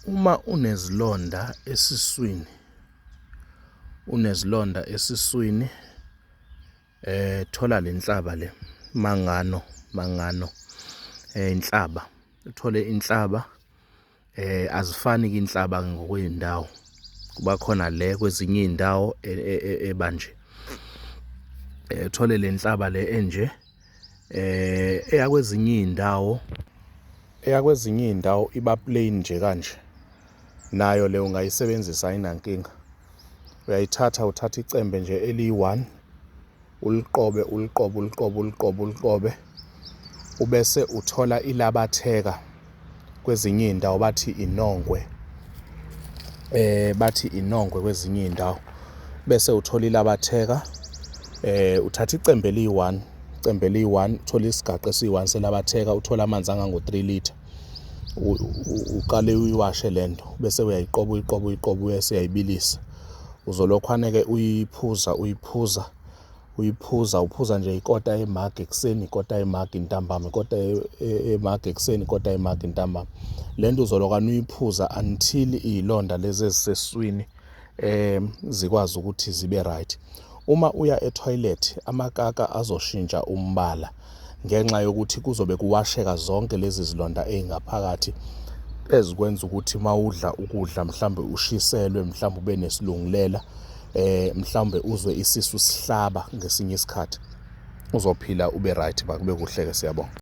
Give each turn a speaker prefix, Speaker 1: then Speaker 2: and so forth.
Speaker 1: Uma unezilonda esiswini, thola le nhlaba le mangano inhlaba, uthole inhlaba. Azifani ke inhlaba ngokwey'ndawo, kuba khona le kwezinye iy'ndawo ebanje. Uthole le nhlaba le enje, eyakwezinye iy'ndawo iba plain nje kanje, nayo le ungayisebenzisa ayinankinga. Uthatha icembe nje eliyi-1, uliqobe, ubese uthola ilabatheka. Kwezinye iy'ndawo bathi inongwe kwezinye iy'ndawo. Bese uthola ilabatheka, uthatha icembe eliyi-1, uthola isigaqa esiyi-1 selabatheka, uthola amanzi angango-3 litha. Uqale uyiwashe lento, bese uyayiqoba, bese uyayibilisa. Uzolokhwane-ke uphuza nje ikota yemagi ekuseni, ikota yemagi ntambama, ikota yemagi ekuseni, ikota yemagi ntambama. Lento uzolokwane uyiphuza until iy'londa lezi ezisesiswini zikwazi ukuthi zibe right. Uma uya etoilet, amakaka azoshintsha umbala ngenxa yokuthi kuzobe kuwasheka zonke lezi zilonda ey'ngaphakathi ezikwenza ukuthi mawudla ukudla mhlawumbe ushiselwe, mhlawumbe ube nesilungulela, mhlawumbe uzwe isisu sihlaba ngesinye isikhathi. Uzophila ube right, makube kuhle-ke, siyabonga.